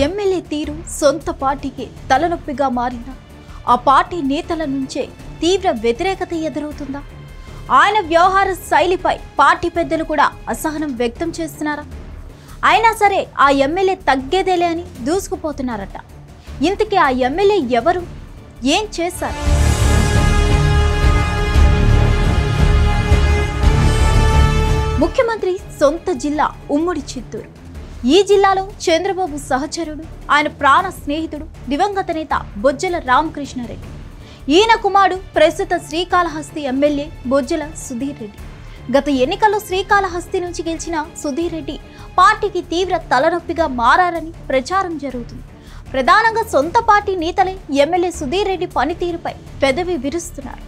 MLA తీరు సొంత పార్టీకి తలనొప్పిగా మారిన ఆ పార్టీ నేతల నుంచే తీవ్ర వ్యతిరేకత ఎదురవుతుందా? ఆయన వ్యవహార శైలిపై పార్టీ పెద్దలు కూడా అసహనం వ్యక్తం చేస్తున్నారా? అయినా సరే ఆ ఎమ్మెల్యే తగ్గేదేలే అని దూసుకుపోతున్నారట. ఇంతకీ ఆ ఎమ్మెల్యే ఎవరు, ఏం చేశారు? ముఖ్యమంత్రి సొంత జిల్లా ఉమ్మడి చిత్తూరు. ఈ జిల్లాలో చంద్రబాబు సహచరుడు, ఆయన ప్రాణ స్నేహితుడు దివంగత నేత బొజ్జల రామకృష్ణారెడ్డి. ఈయన కుమారుడు ప్రస్తుత శ్రీకాళహస్తి ఎమ్మెల్యే బొజ్జల సుధీర్ రెడ్డి. గత ఎన్నికల్లో శ్రీకాళహస్తి నుంచి గెలిచిన సుధీర్ రెడ్డి పార్టీకి తీవ్ర తలనొప్పిగా మారారని ప్రచారం జరుగుతుంది. ప్రధానంగా సొంత పార్టీ నేతలే ఎమ్మెల్యే సుధీర్ రెడ్డి పనితీరుపై పెదవి విరుస్తున్నారు.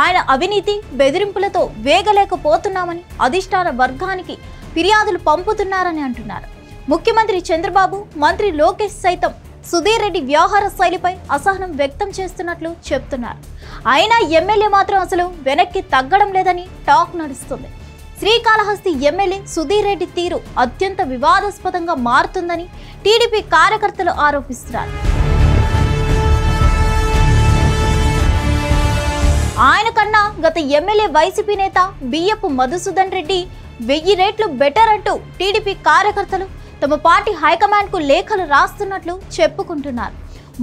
ఆయన అవినీతి బెదిరింపులతో వేగలేకపోతున్నామని అధిష్టాన వర్గానికి ఫిర్యాదులు పంపుతున్నారని అంటున్నారు. ముఖ్యమంత్రి చంద్రబాబు, మంత్రి లోకేష్ సైతం సుధీర్ రెడ్డి వ్యవహార శైలిపై అసహనం వ్యక్తం చేస్తున్నట్లు చెప్తున్నారు. అయినా ఎమ్మెల్యే మాత్రం అసలు వెనక్కి తగ్గడం లేదని టాక్ నడుస్తుంది. శ్రీకాళహస్తి ఎమ్మెల్యే సుధీర్ రెడ్డి తీరు అత్యంత వివాదాస్పదంగా మారుతుందని టీడీపీ కార్యకర్తలు ఆరోపిస్తున్నారు. ఆయన కన్నా గత ఎమ్మెల్యే వైసీపీ నేత బియ్యపు మధుసూదన్ రెడ్డి 1000 రెట్లు బెటర్ అంటూ టీడీపీ కార్యకర్తలు తమ పార్టీ హైకమాండ్ కు లేఖలు రాస్తున్నట్లు చెప్పుకుంటున్నారు.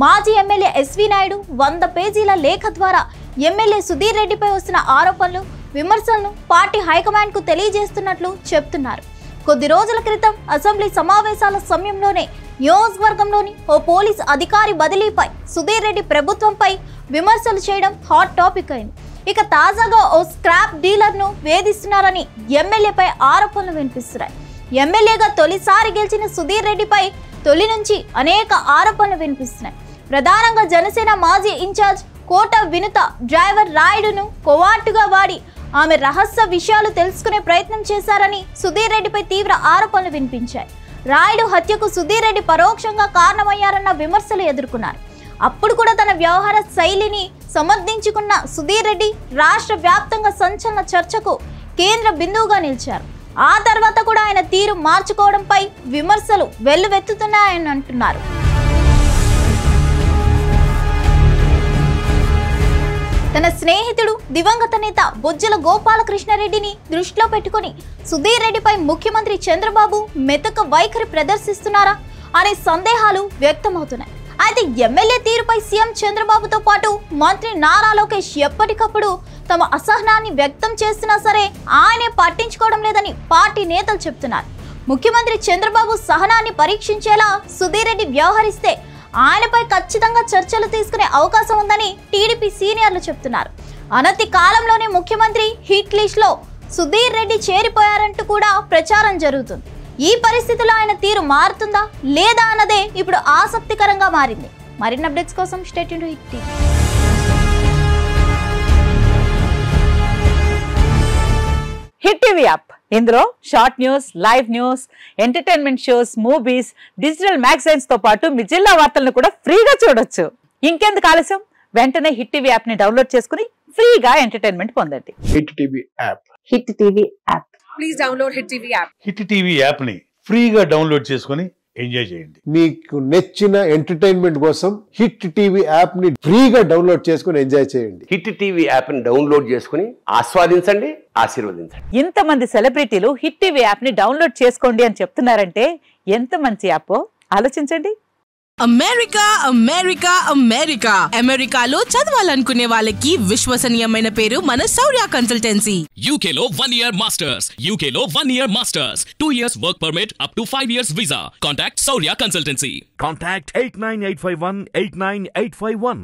మాజీ ఎమ్మెల్యే ఎస్వి నాయుడు 100 పేజీల లేఖ ద్వారా ఎమ్మెల్యే సుధీర్ రెడ్డిపై వస్తున్న ఆరోపణలు, విమర్శలను పార్టీ హైకమాండ్ కు తెలియజేస్తున్నట్లు చెప్తున్నారు. కొద్ది రోజుల క్రితం అసెంబ్లీ సమావేశాల సమయంలోనే నియోజకవర్గంలోని ఓ పోలీస్ అధికారి బదిలీపై సుధీర్ రెడ్డి ప్రభుత్వంపై విమర్శలు చేయడం హాట్ టాపిక్ అయింది. ఇక తాజాగా ఓ స్క్రాప్ డీలర్ ను వేధిస్తున్నారని ఎమ్మెల్యేపై ఆరోపణలు వినిపిస్తున్నాయి. ఎమ్మెల్యేగా తొలిసారి గెలిచిన సుధీర్ రెడ్డిపై తొలి నుంచి అనేక ఆరోపణలు వినిపిస్తున్నాయి. ప్రధానంగా జనసేన మాజీ ఇన్ఛార్జ్ కోట వినుత డ్రైవర్ రాయుడును కోవాటుగా వాడి ఆమె రహస్య విషయాలు తెలుసుకునే ప్రయత్నం చేశారని సుధీర్ రెడ్డిపై తీవ్ర ఆరోపణలు వినిపించాయి. రాయుడు హత్యకు సుధీర్ రెడ్డి పరోక్షంగా కారణమయ్యారన్న విమర్శలు ఎదుర్కొన్నారు. అప్పుడు కూడా తన వ్యవహార శైలిని సమర్థించుకున్న సుధీర్ రెడ్డి రాష్ట్ర వ్యాప్తంగా సంచలన చర్చకు కేంద్ర బిందువుగా నిలిచారు. ఆ తర్వాత కూడా ఆయన తీరు మార్చుకోవడంపై విమర్శలు వెల్లువెత్తుతున్నాయని అంటున్నారు. తన స్నేహితుడు దివంగత నేత బొజ్జల గోపాలకృష్ణారెడ్డిని దృష్టిలో పెట్టుకుని సుధీర్ రెడ్డిపై ముఖ్యమంత్రి చంద్రబాబు మెతక వైఖరి ప్రదర్శిస్తున్నారా అనే సందేహాలు వ్యక్తమవుతున్నాయి. అయితే ఎమ్మెల్యే తీరుపై సీఎం చంద్రబాబుతో పాటు మంత్రి నారా లోకేష్ ఎప్పటికప్పుడు తమ అసహనాన్ని వ్యక్తం చేస్తున్నా సరే ఆయనే పట్టించుకోవడం లేదని పార్టీ నేతలు చెప్తున్నారు. ముఖ్యమంత్రి చంద్రబాబు సహనాన్ని పరీక్షించేలా సుధీర్ రెడ్డి వ్యవహరిస్తే ఆయనపై ఖచ్చితంగా చర్చలు తీసుకునే అవకాశం ఉందని టీడీపీ సీనియర్లు చెప్తున్నారు. అనతి కాలంలోనే ముఖ్యమంత్రి హిట్ లిస్ట్ లో సుధీర్ రెడ్డి చేరిపోయారంటూ కూడా ప్రచారం జరుగుతుంది. ఈ పరిస్థితిలో ఆయన తీరు మారుతుందా లేదా అన్నదే ఇప్పుడు ఆసక్తికరంగా మారింది. మరిన్ని అప్డేట్స్ కోసం stay tune to hit TV. Hit TV app, ఇందులో short news, live news, entertainment shows, movies, digital magazines తో పాటు మీ జిల్లా వార్తలను కూడా ఫ్రీగా చూడొచ్చు. ఇంకెందుకు ఆలస్యం, వెంటనే హిట్ టీవీ యాప్ ని డౌన్లోడ్ చేసుకుని ఫ్రీగా ఎంటర్టైన్మెంట్ పొందండి. Hit TV app. Hit TV app. Please download hit TV app. Hit TV app ని ఫ్రీగా డౌన్లోడ్ చేసుకుని ఎంజాయ్ చేయండి. మీకు నచ్చిన ఎంటర్టైన్మెంట్ కోసం హిట్ టీవీ యాప్ ని ఫ్రీగా డౌన్లోడ్ చేసుకుని ఎంజాయ్ చేయండి. హిట్ టీవీ యాప్ ని డౌన్లోడ్ చేసుకుని ఆస్వాదించండి, ఆశీర్వదించండి. ఇంతమంది సెలబ్రిటీలు హిట్ టీవీ యాప్ ని డౌన్లోడ్ చేసుకోండి అని చెప్తున్నారంటే ఎంత మంచి యాప్ ఆలోచించండి. అమెరికా అమెరికా అమెరికా అమెరికాలో చదవాలనుకునే వాళ్ళకి విశ్వసనీయమైన పేరు మన శౌర్య కన్సల్టెన్సీ. UK లో 1 year masters, UK లో 1 year masters, 2 years work permit up to 5 years visa. Contact Shaurya Consultancy. Contact 89851 89851.